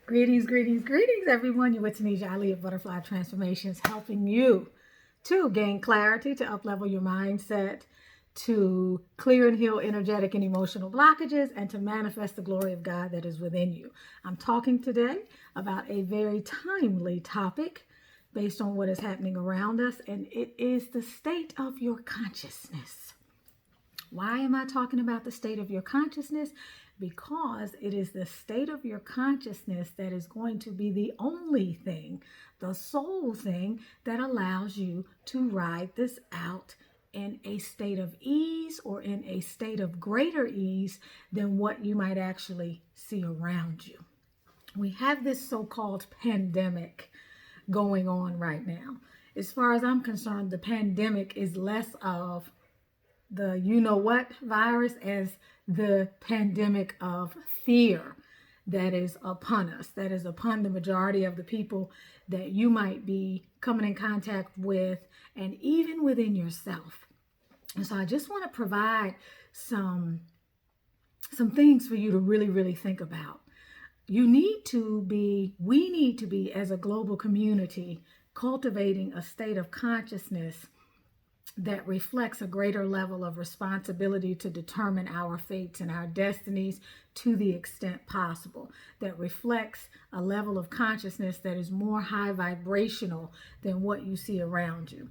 Greetings, greetings, greetings, everyone. You're with Tanisha Ali of Butterfly Transformations, helping you to gain clarity, to uplevel your mindset, to clear and heal energetic and emotional blockages, and to manifest the glory of God that is within you. I'm talking today about a very timely topic based on what is happening around us, and it is the state of your consciousness. Why am I talking about the state of your consciousness? Because it is the state of your consciousness that is going to be the only thing, the sole thing that allows you to ride this out in a state of ease or in a state of greater ease than what you might actually see around you. We have this so-called pandemic going on right now. As far as I'm concerned, the pandemic is less of the you-know-what virus as the pandemic of fear that is upon us, that is upon the majority of the people that you might be coming in contact with, and even within yourself. And so I just want to provide some things for you to really think about. We need to be, as a global community, cultivating a state of consciousness that reflects a greater level of responsibility to determine our fates and our destinies to the extent possible, that reflects a level of consciousness that is more high vibrational than what you see around you.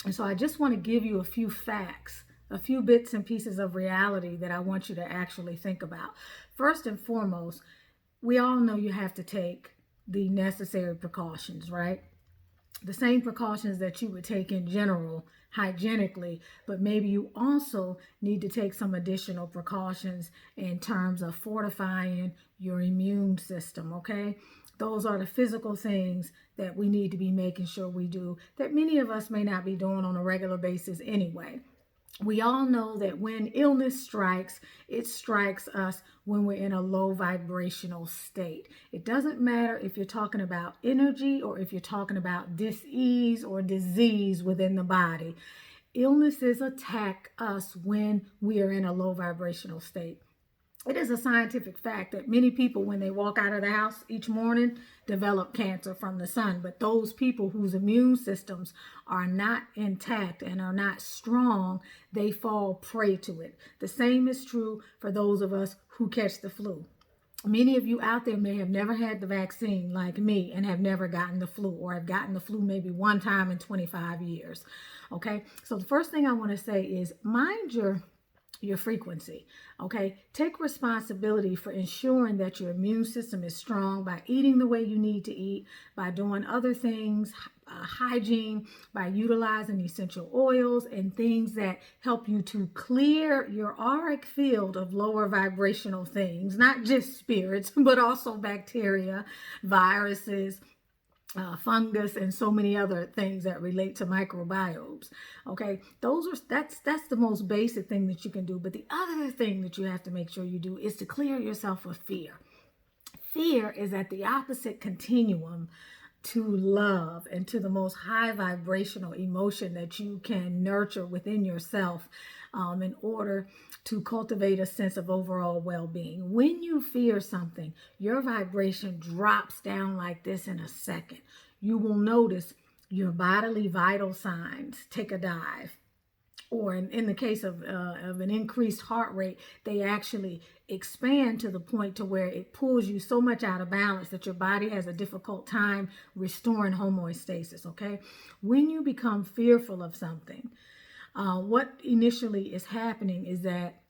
And so I just want to give you a few facts, a few bits and pieces of reality that I want you to actually think about. First and foremost, we all know you have to take the necessary precautions, right? The same precautions that you would take in general, hygienically, but maybe you also need to take some additional precautions in terms of fortifying your immune system, okay? Those are the physical things that we need to be making sure we do that many of us may not be doing on a regular basis anyway. We all know that when illness strikes, it strikes us when we're in a low vibrational state. It doesn't matter if you're talking about energy or if you're talking about dis-ease or disease within the body. Illnesses attack us when we are in a low vibrational state. It is a scientific fact that many people, when they walk out of the house each morning, develop cancer from the sun. But those people whose immune systems are not intact and are not strong, they fall prey to it. The same is true for those of us who catch the flu. Many of you out there may have never had the vaccine like me and have never gotten the flu, or have gotten the flu maybe one time in 25 years. Okay, so the first thing I want to say is mind your frequency. Okay, take responsibility for ensuring that your immune system is strong by eating the way you need to eat, by doing other things, hygiene, by utilizing essential oils and things that help you to clear your auric field of lower vibrational things, not just spirits, but also bacteria, viruses, fungus, and so many other things that relate to microbiomes. Okay, that's the most basic thing that you can do. But the other thing that you have to make sure you do is to clear yourself of fear. Fear is at the opposite continuum to love and to the most high vibrational emotion that you can nurture within yourself in order to cultivate a sense of overall well-being. When you fear something, your vibration drops down like this in a second. You will notice your bodily vital signs take a dive. Or in the case of an increased heart rate, they actually expand to the point to where it pulls you so much out of balance that your body has a difficult time restoring homeostasis, okay? When you become fearful of something, what initially is happening is that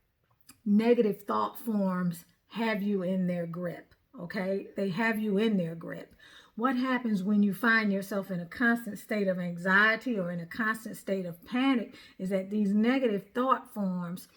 negative thought forms have you in their grip, okay? They have you in their grip. What happens when you find yourself in a constant state of anxiety or in a constant state of panic is that these negative thought forms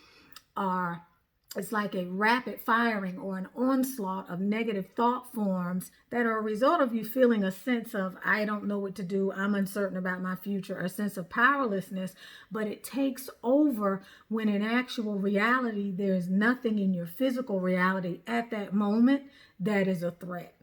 it's like a rapid firing or an onslaught of negative thought forms that are a result of you feeling a sense of, I don't know what to do, I'm uncertain about my future, a sense of powerlessness, but it takes over when in actual reality, there is nothing in your physical reality at that moment that is a threat.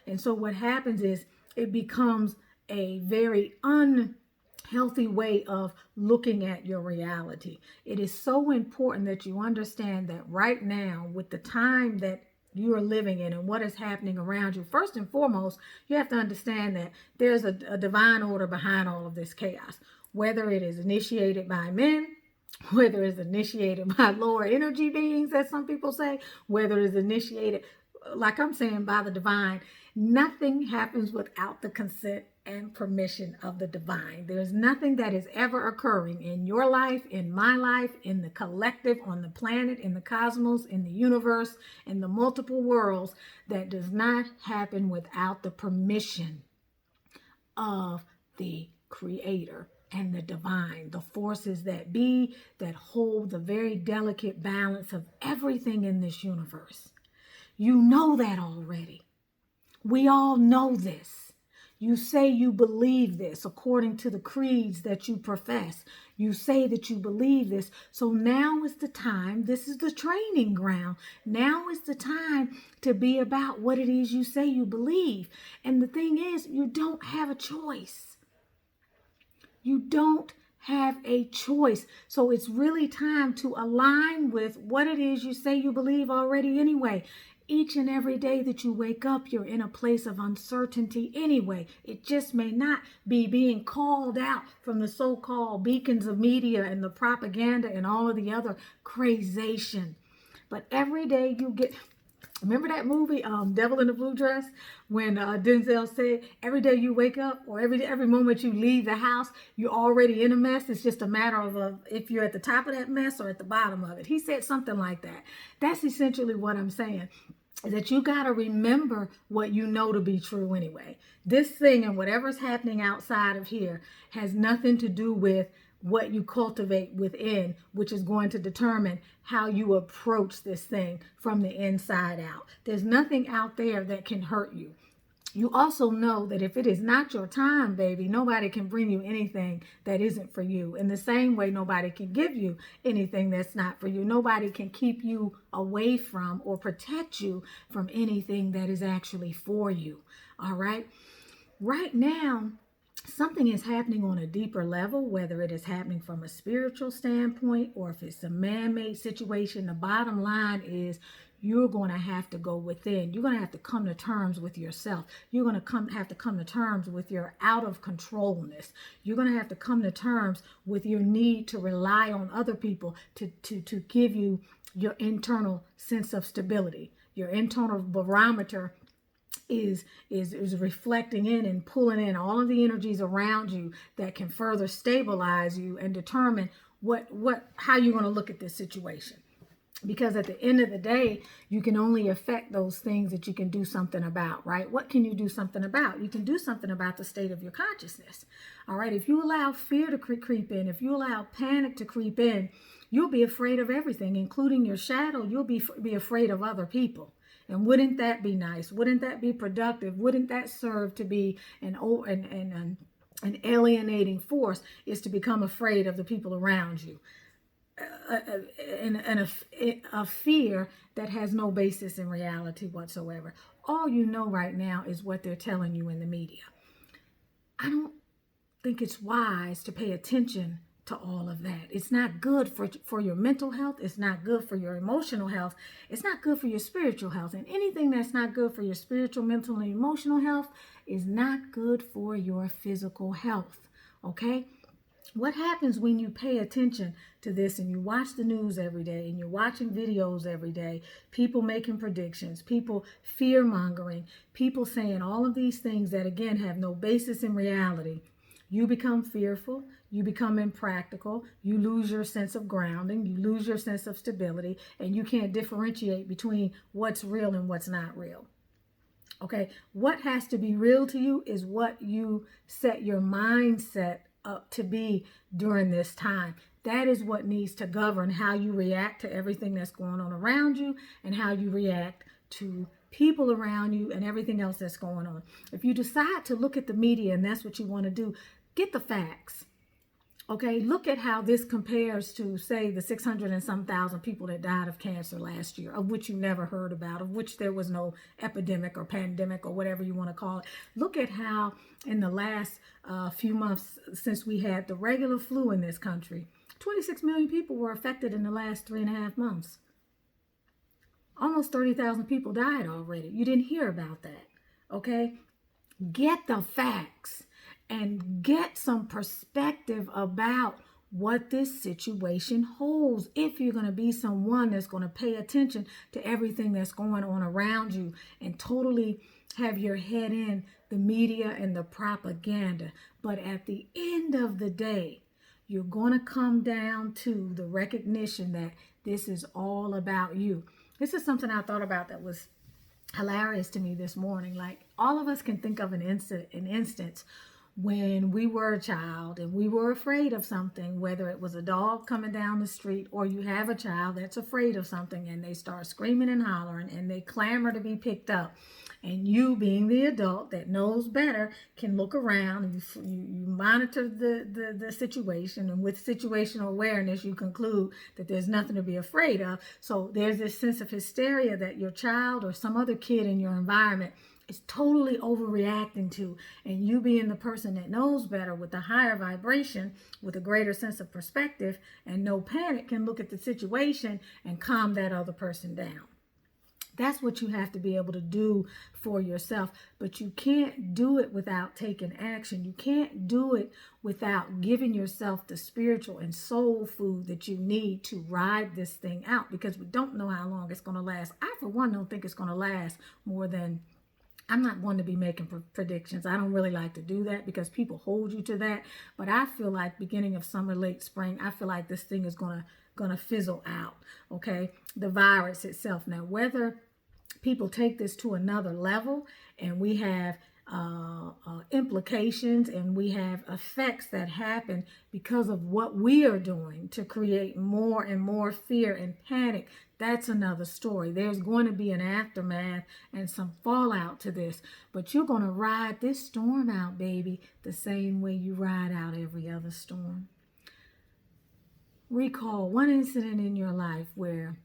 And so what happens is it becomes a very unhealthy way of looking at your reality. It is so important that you understand that right now, with the time that you are living in and what is happening around you. First and foremost, you have to understand that there's a divine order behind all of this chaos, whether it is initiated by men, whether it's initiated by lower energy beings, as some people say, whether it's initiated, like I'm saying, by the divine. Nothing happens without the consent and permission of the divine. There's nothing that is ever occurring in your life, in my life, in the collective, on the planet, in the cosmos, in the universe, in the multiple worlds, that does not happen without the permission of the Creator and the divine, the forces that be, that hold the very delicate balance of everything in this universe. You know that already. We all know this. You say you believe this according to the creeds that you profess. You say that you believe this. So now is the time. This is the training ground. Now is the time to be about what it is you say you believe. And the thing is, you don't have a choice. You don't have a choice. So it's really time to align with what it is you say you believe already anyway. Each and every day that you wake up, you're in a place of uncertainty anyway. It just may not be being called out from the so-called beacons of media and the propaganda and all of the other crazation. But every day you get... Remember that movie, Devil in the Blue Dress, when Denzel said, every day you wake up or every moment you leave the house, you're already in a mess. It's just a matter of if you're at the top of that mess or at the bottom of it. He said something like that. That's essentially what I'm saying, is that you got to remember what you know to be true anyway. This thing and whatever's happening outside of here has nothing to do with what you cultivate within, which is going to determine how you approach this thing from the inside out. There's nothing out there that can hurt you. You also know that if it is not your time, baby, nobody can bring you anything that isn't for you. In the same way, nobody can give you anything that's not for you. Nobody can keep you away from or protect you from anything that is actually for you. All right? Right now, something is happening on a deeper level, whether it is happening from a spiritual standpoint or if it's a man-made situation. The bottom line is you're going to have to go within. You're going to have to come to terms with yourself. You're going to have to come to terms with your out of controlness. You're going to have to come to terms with your need to rely on other people to give you your internal sense of stability. Your internal barometer is reflecting in and pulling in all of the energies around you that can further stabilize you and determine how you're going to look at this situation. Because at the end of the day, you can only affect those things that you can do something about, right? What can you do something about? You can do something about the state of your consciousness. All right. If you allow fear to creep in, if you allow panic to creep in, you'll be afraid of everything, including your shadow. You'll be afraid of other people. And wouldn't that be nice? Wouldn't that be productive? Wouldn't that serve to be an alienating force, is to become afraid of the people around you? And a fear that has no basis in reality whatsoever. All you know right now is what they're telling you in the media. I don't think it's wise to pay attention to all of that. It's not good for your mental health. It's not good for your emotional health. It's not good for your spiritual health. And anything that's not good for your spiritual, mental, and emotional health is not good for your physical health. Okay? What happens when you pay attention to this and you watch the news every day and you're watching videos every day, people making predictions, people fear-mongering, people saying all of these things that, again, have no basis in reality? You become fearful, you become impractical, you lose your sense of grounding, you lose your sense of stability, and you can't differentiate between what's real and what's not real. Okay, what has to be real to you is what you set your mindset up to be during this time. That is what needs to govern how you react to everything that's going on around you and how you react to people around you and everything else that's going on. If you decide to look at the media and that's what you want to do, get the facts. Okay, look at how this compares to, say, the 600 and some thousand people that died of cancer last year, of which you never heard about, of which there was no epidemic or pandemic or whatever you want to call it. Look at how in the last few months since we had the regular flu in this country, 26 million people were affected in the last 3.5 months. Almost 30,000 people died already. You didn't hear about that, okay? Get the facts and get some perspective about what this situation holds. If you're going to be someone that's going to pay attention to everything that's going on around you and totally have your head in the media and the propaganda. But at the end of the day, you're going to come down to the recognition that this is all about you. This is something I thought about that was hilarious to me this morning. Like, all of us can think of an instance when we were a child and we were afraid of something, whether it was a dog coming down the street or you have a child that's afraid of something and they start screaming and hollering and they clamor to be picked up. And you, being the adult that knows better, can look around and you monitor the situation, and with situational awareness, you conclude that there's nothing to be afraid of. So there's this sense of hysteria that your child or some other kid in your environment is totally overreacting to, and you, being the person that knows better with a higher vibration, with a greater sense of perspective and no panic, can look at the situation and calm that other person down. That's what you have to be able to do for yourself, but you can't do it without taking action. You can't do it without giving yourself the spiritual and soul food that you need to ride this thing out, because we don't know how long it's going to last. I, for one, don't think it's going to last more than, I'm not one to be making predictions. I don't really like to do that because people hold you to that. But I feel like beginning of summer, late spring, I feel like this thing is going to fizzle out, okay? The virus itself. Now, whether people take this to another level and we have implications and we have effects that happen because of what we are doing to create more and more fear and panic, that's another story. There's going to be an aftermath and some fallout to this, but you're going to ride this storm out, baby, the same way you ride out every other storm. Recall one incident in your life where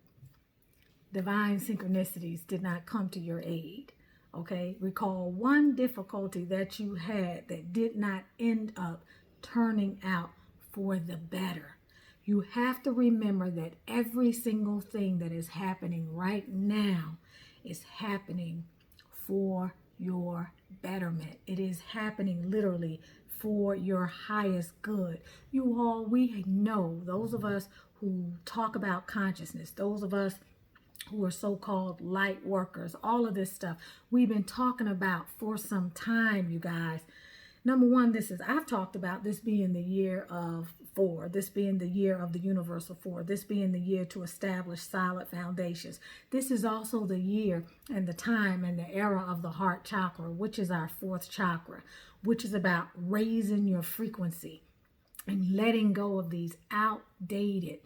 divine synchronicities did not come to your aid. Okay, recall one difficulty that you had that did not end up turning out for the better. You have to remember that every single thing that is happening right now is happening for your betterment. It is happening literally for your highest good. You all, we know, those of us who talk about consciousness, those of us who are so-called light workers, all of this stuff we've been talking about for some time, you guys. Number one, I've talked about this being the year of 4, this being the year of the universal 4, this being the year to establish solid foundations. This is also the year and the time and the era of the heart chakra, which is our 4th chakra, which is about raising your frequency and letting go of these outdated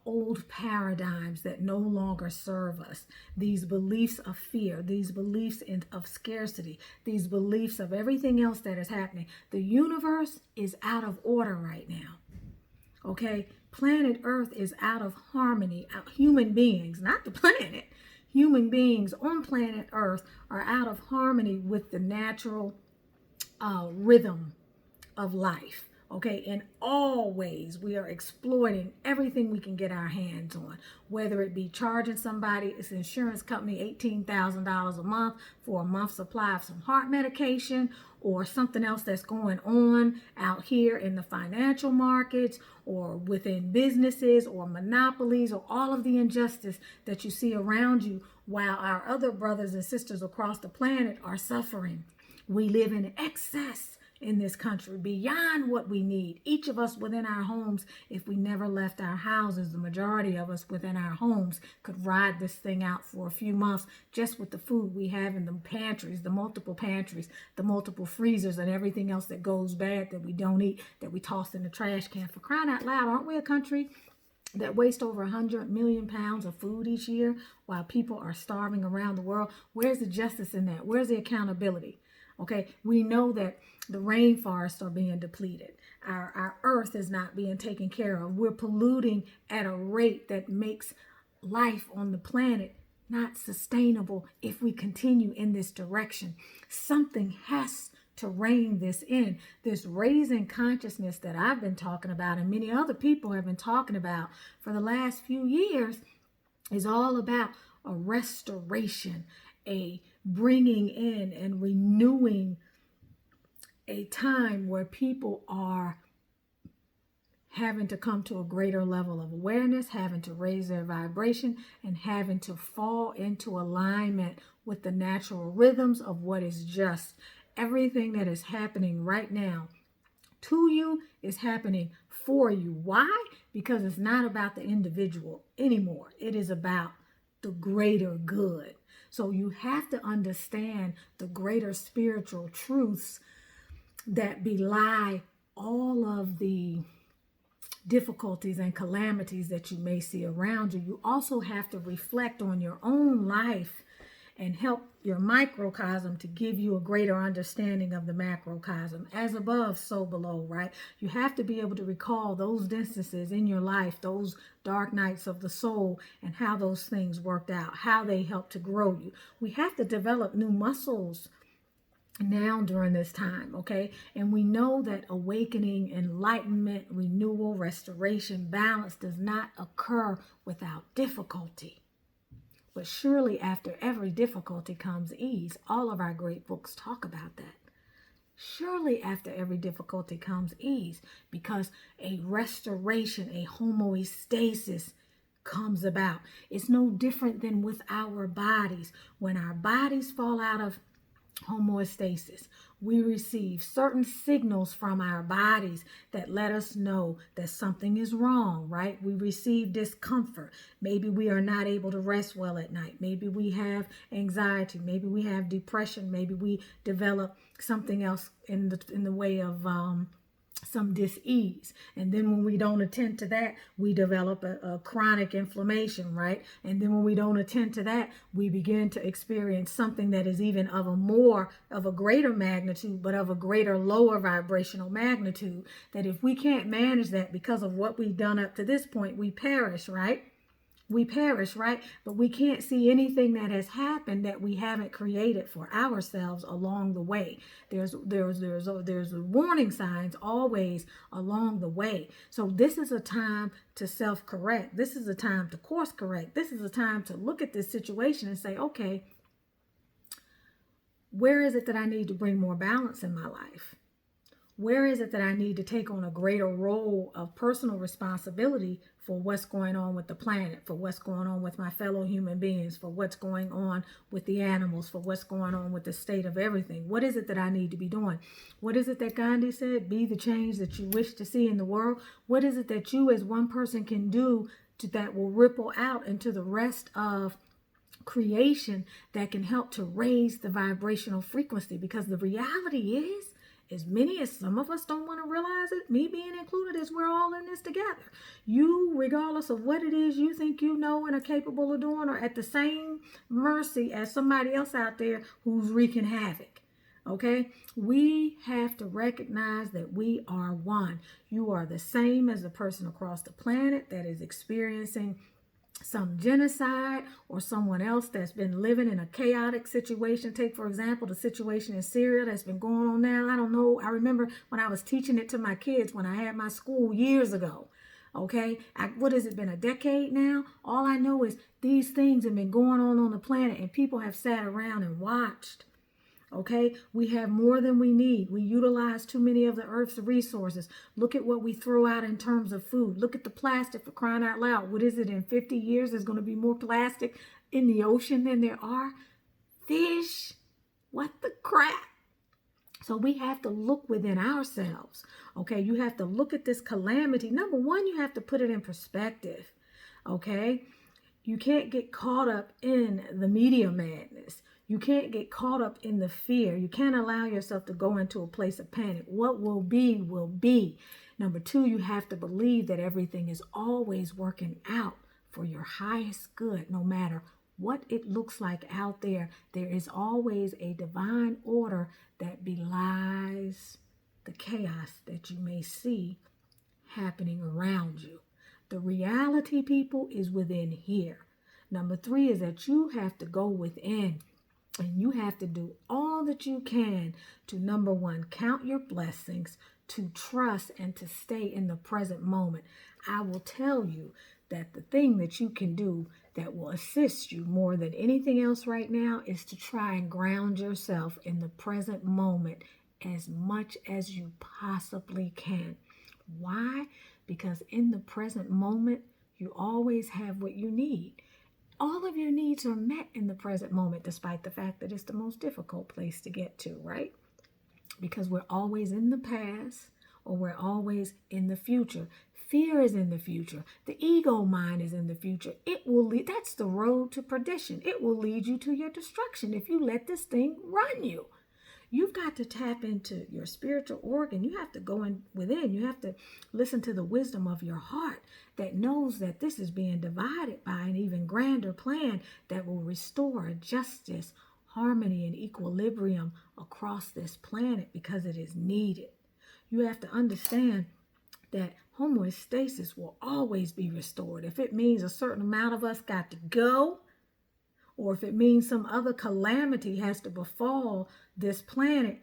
old paradigms that no longer serve us, these beliefs of fear, these beliefs of scarcity, these beliefs of everything else that is happening. The universe is out of order right now, okay? Planet Earth is out of harmony. Human beings, not the planet, human beings on planet Earth are out of harmony with the natural rhythm of life. Okay, in all ways, we are exploiting everything we can get our hands on, whether it be charging somebody, it's insurance company, $18,000 a month for a month's supply of some heart medication, or something else that's going on out here in the financial markets or within businesses or monopolies, or all of the injustice that you see around you, while our other brothers and sisters across the planet are suffering. We live in excess in this country, beyond what we need. Each of us within our homes, if we never left our houses, the majority of us within our homes could ride this thing out for a few months just with the food we have in the pantries, the multiple freezers, and everything else that goes bad that we don't eat, that we toss in the trash can. For crying out loud, aren't we a country that waste over 100 million pounds of food each year while people are starving around the world? Where's the justice in that? Where's the accountability? Okay, we know that the rainforests are being depleted. Our earth is not being taken care of. We're polluting at a rate that makes life on the planet not sustainable if we continue in this direction. Something has to rein this in. This raising consciousness that I've been talking about and many other people have been talking about for the last few years is all about a restoration, a bringing in and renewing, a time where people are having to come to a greater level of awareness, having to raise their vibration, and having to fall into alignment with the natural rhythms of what is just. Everything that is happening right now to you is happening for you. Why? Because it's not about the individual anymore. It is about the greater good. So you have to understand the greater spiritual truths that belie all of the difficulties and calamities that you may see around you. You also have to reflect on your own life and help your microcosm to give you a greater understanding of the macrocosm. As above, so below, right? You have to be able to recall those instances in your life, those dark nights of the soul, and how those things worked out, how they helped to grow you. We have to develop new muscles now during this time, okay? And we know that awakening, enlightenment, renewal, restoration, balance does not occur without difficulty. But surely after every difficulty comes ease. All of our great books talk about that. Surely after every difficulty comes ease, because a restoration, a homeostasis comes about. It's no different than with our bodies. When our bodies fall out of homeostasis, we receive certain signals from our bodies that let us know that something is wrong, right? We receive discomfort. Maybe we are not able to rest well at night. Maybe we have anxiety. Maybe we have depression. Maybe we develop something else in the way of some dis-ease. And then when we don't attend to that, we develop a chronic inflammation, right? And then when we don't attend to that, we begin to experience something that is even of a greater magnitude, but of a greater lower vibrational magnitude, that if we can't manage that because of what we've done up to this point, we perish, right? We perish, right? But we can't see anything that has happened that we haven't created for ourselves along the way. There's warning signs always along the way. So this is a time to self-correct. This is a time to course correct. This is a time to look at this situation and say, okay, where is it that I need to bring more balance in my life? Where is it that I need to take on a greater role of personal responsibility for what's going on with the planet, for what's going on with my fellow human beings, for what's going on with the animals, for what's going on with the state of everything? What is it that I need to be doing? What is it that Gandhi said? Be the change that you wish to see in the world. What is it that you as one person can do that will ripple out into the rest of creation that can help to raise the vibrational frequency? Because the reality is, as many as some of us don't want to realize it, me being included, is we're all in this together. You, regardless of what it is you think you know and are capable of doing, are at the same mercy as somebody else out there who's wreaking havoc. Okay? We have to recognize that we are one. You are the same as the person across the planet that is experiencing some genocide, or someone else that's been living in a chaotic situation. Take, for example, the situation in Syria that's been going on now. I don't know. I remember when I was teaching it to my kids when I had my school years ago. Okay, what has it been, a decade now? All I know is these things have been going on the planet, and people have sat around and watched. Okay, we have more than we need. We utilize too many of the earth's resources. Look at what we throw out in terms of food. Look at the plastic, for crying out loud. What is it, in 50 years there's going to be more plastic in the ocean than there are fish? What the crap? So we have to look within ourselves. Okay, you have to look at this calamity. Number one, you have to put it in perspective. Okay, you can't get caught up in the media madness. You can't get caught up in the fear. You can't allow yourself to go into a place of panic. What will be, will be. Number two, you have to believe that everything is always working out for your highest good. No matter what it looks like out there, there is always a divine order that belies the chaos that you may see happening around you. The reality, people, is within here. Number three is that you have to go within. And you have to do all that you can to, number one, count your blessings, to trust, and to stay in the present moment. I will tell you that the thing that you can do that will assist you more than anything else right now is to try and ground yourself in the present moment as much as you possibly can. Why? Because in the present moment, you always have what you need. All of your needs are met in the present moment, despite the fact that it's the most difficult place to get to, right? Because we're always in the past or we're always in the future. Fear is in the future. The ego mind is in the future. It will lead, that's the road to perdition. It will lead you to your destruction if you let this thing run you. You've got to tap into your spiritual organ. You have to go in within. You have to listen to the wisdom of your heart that knows that this is being divided by an even grander plan that will restore justice, harmony, and equilibrium across this planet because it is needed. You have to understand that homeostasis will always be restored. If it means a certain amount of us got to go, or if it means some other calamity has to befall this planet,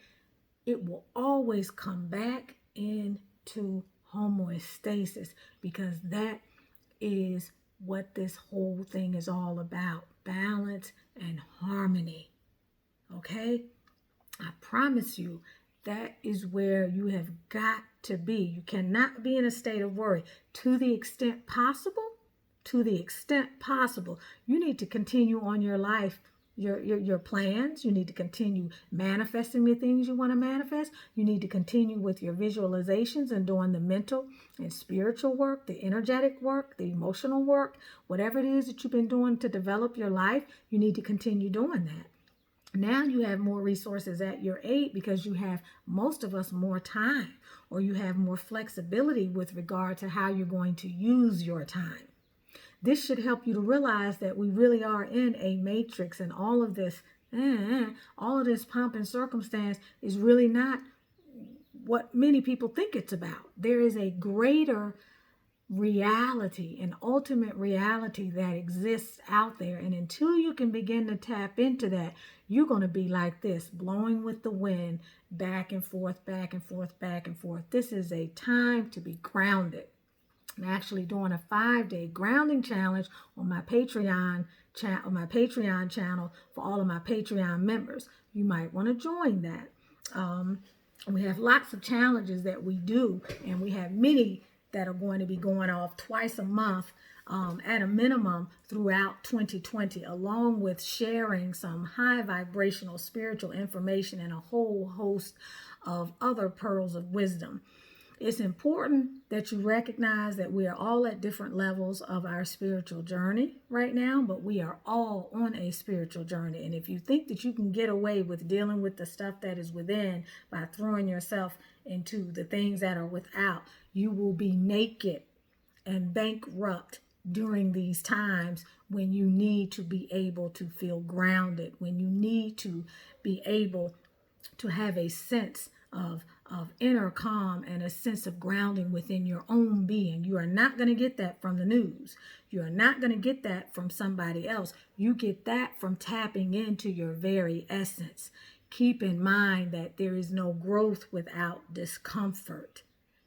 it will always come back into homeostasis because that is what this whole thing is all about. Balance and harmony. Okay? I promise you, that is where you have got to be. You cannot be in a state of worry. To the extent possible, you need to continue on your life, your plans. You need to continue manifesting the things you want to manifest. You need to continue with your visualizations and doing the mental and spiritual work, the energetic work, the emotional work, whatever it is that you've been doing to develop your life, you need to continue doing that. Now you have more resources at your aid because you have, most of us, more time, or you have more flexibility with regard to how you're going to use your time. This should help you to realize that we really are in a matrix, and all of this pomp and circumstance is really not what many people think it's about. There is a greater reality, an ultimate reality that exists out there. And until you can begin to tap into that, you're going to be like this, blowing with the wind, back and forth, back and forth, back and forth. This is a time to be grounded. I'm actually doing a 5-day grounding challenge on my Patreon channel for all of my Patreon members. You might want to join that. We have lots of challenges that we do, and we have many that are going to be going off twice a month at a minimum throughout 2020, along with sharing some high vibrational spiritual information and a whole host of other pearls of wisdom. It's important that you recognize that we are all at different levels of our spiritual journey right now, but we are all on a spiritual journey. And if you think that you can get away with dealing with the stuff that is within by throwing yourself into the things that are without, you will be naked and bankrupt during these times when you need to be able to feel grounded, when you need to be able to have a sense of inner calm and a sense of grounding within your own being. You are not going to get that from the news. You are not going to get that from somebody else. You get that from tapping into your very essence. Keep in mind that there is no growth without discomfort.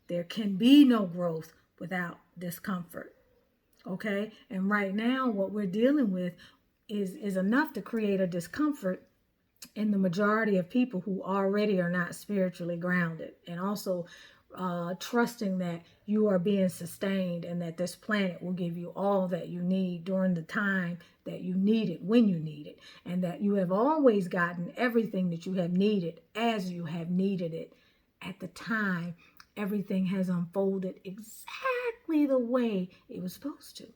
There can be no growth without discomfort. Okay? And right now, what we're dealing with is enough to create a discomfort in the majority of people who already are not spiritually grounded, and also trusting that you are being sustained and that this planet will give you all that you need during the time that you need it, when you need it, and that you have always gotten everything that you have needed as you have needed it at the time everything has unfolded exactly the way it was supposed to.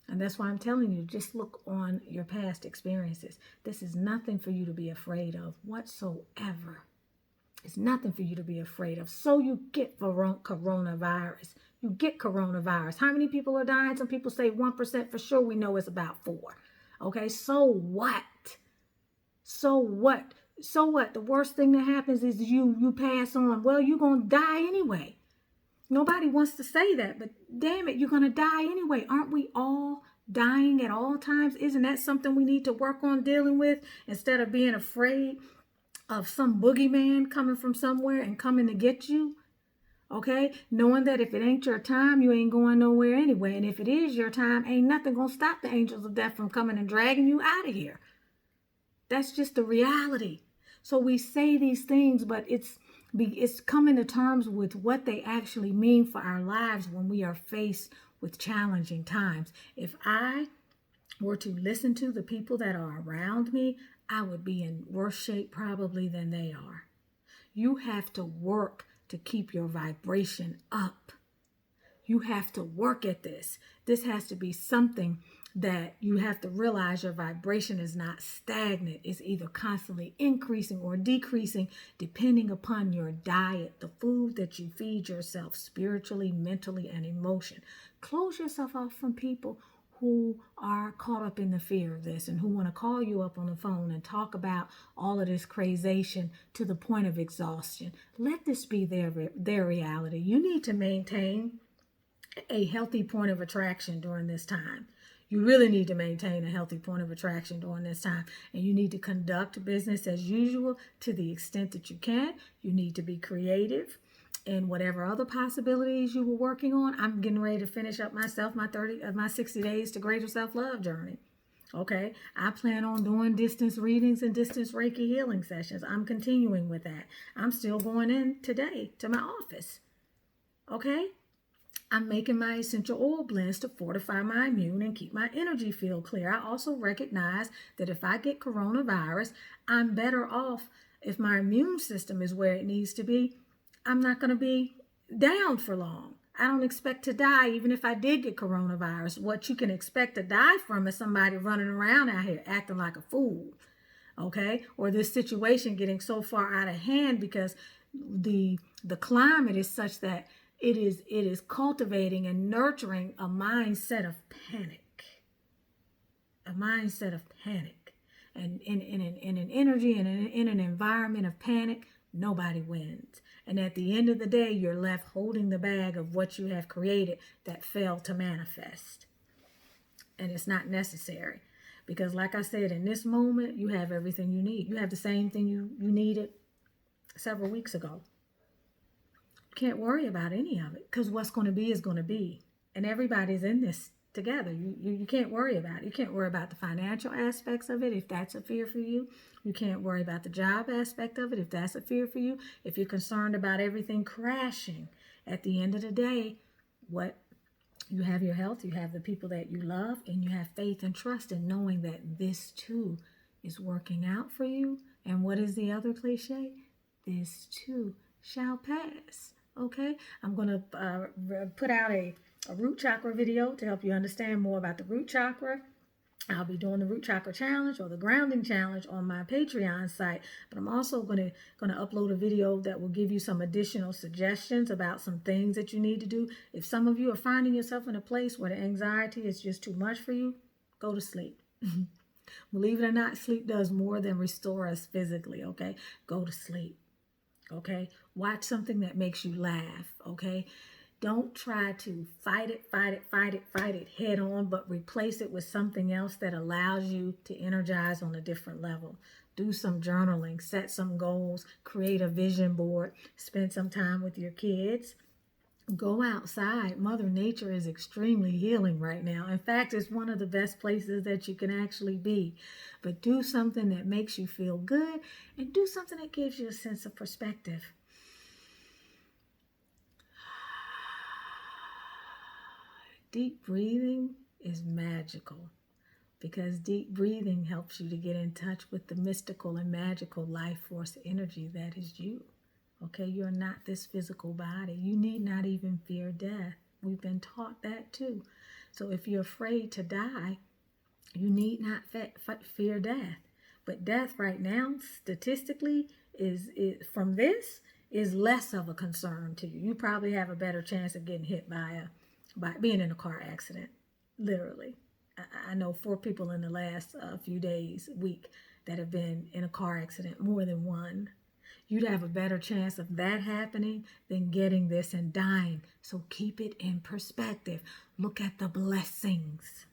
And that's why I'm telling you, just look on your past experiences. This is nothing for you to be afraid of whatsoever. It's nothing for you to be afraid of. So you get coronavirus. You get coronavirus. How many people are dying? Some people say 1% for sure. We know it's about 4. Okay, so what? So what? So what? The worst thing that happens is you pass on. Well, you're going to die anyway. Nobody wants to say that, but damn it, you're going to die anyway. Aren't we all dying at all times? Isn't that something we need to work on dealing with instead of being afraid of some boogeyman coming from somewhere and coming to get you? Okay, knowing that if it ain't your time, you ain't going nowhere anyway. And if it is your time, ain't nothing gonna stop the angels of death from coming and dragging you out of here. That's just the reality. So we say these things, but it's coming to terms with what they actually mean for our lives when we are faced with challenging times. If I were to listen to the people that are around me, I would be in worse shape probably than they are. You have to work to keep your vibration up. You have to work at this. This has to be something that you have to realize your vibration is not stagnant. It's either constantly increasing or decreasing depending upon your diet, the food that you feed yourself spiritually, mentally, and emotion. Close yourself off from people who are caught up in the fear of this and who want to call you up on the phone and talk about all of this crazation to the point of exhaustion. Let this be their reality. You need to maintain a healthy point of attraction during this time. You really need to maintain a healthy point of attraction during this time. And you need to conduct business as usual to the extent that you can. You need to be creative in whatever other possibilities you were working on. I'm getting ready to finish up my 60 days to greater self-love journey. Okay, I plan on doing distance readings and distance Reiki healing sessions. I'm continuing with that. I'm still going in today to my office. Okay, I'm making my essential oil blends to fortify my immune and keep my energy field clear. I also recognize that if I get coronavirus, I'm better off if my immune system is where it needs to be. I'm not going to be down for long. I don't expect to die even if I did get coronavirus. What you can expect to die from is somebody running around out here acting like a fool, okay? Or this situation getting so far out of hand because the climate is such that it is cultivating and nurturing a mindset of panic. A mindset of panic. And in an energy and in an environment of panic, nobody wins. And at the end of the day, you're left holding the bag of what you have created that failed to manifest. And it's not necessary. Because like I said, in this moment, you have everything you need. You have the same thing you needed several weeks ago. Can't worry about any of it because what's going to be is going to be. And everybody's in this together. You can't worry about it. You can't worry about the financial aspects of it if that's a fear for you. You can't worry about the job aspect of it if that's a fear for you. If you're concerned about everything crashing, at the end of the day, what you have your health, you have the people that you love, and you have faith and trust in knowing that this too is working out for you. And what is the other cliche? This too shall pass. Okay, I'm going to put out a root chakra video to help you understand more about the root chakra. I'll be doing the root chakra challenge or the grounding challenge on my Patreon site, but I'm also going to upload a video that will give you some additional suggestions about some things that you need to do. If some of you are finding yourself in a place where the anxiety is just too much for you, go to sleep. Believe it or not, sleep does more than restore us physically, okay? Go to sleep. Okay, watch something that makes you laugh. Okay, don't try to fight it head on, but replace it with something else that allows you to energize on a different level. Do some journaling, set some goals, create a vision board, spend some time with your kids. Go outside. Mother Nature is extremely healing right now. In fact, it's one of the best places that you can actually be. But do something that makes you feel good and do something that gives you a sense of perspective. Deep breathing is magical because deep breathing helps you to get in touch with the mystical and magical life force energy that is you. Okay, you're not this physical body. You need not even fear death. We've been taught that too. So if you're afraid to die, you need not fear death. But death right now, statistically, is less of a concern to you. You probably have a better chance of getting hit by being in a car accident, literally. I know 4 people in the last week, that have been in a car accident, more than one. You'd have a better chance of that happening than getting this and dying. So keep it in perspective. Look at the blessings.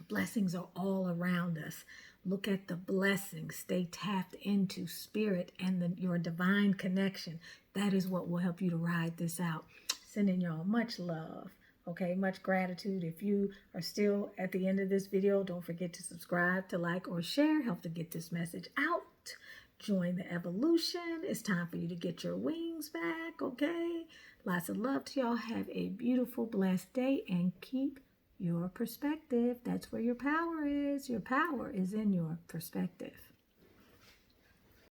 Blessings are all around us. Look at the blessings. Stay tapped into spirit and your divine connection. That is what will help you to ride this out. Sending y'all much love. Okay, much gratitude. If you are still at the end of this video, don't forget to subscribe, to like, or share. Help to get this message out. Join the evolution. It's time for you to get your wings back, okay? Lots of love to y'all. Have a beautiful, blessed day, and keep your perspective. That's where your power is. Your power is in your perspective.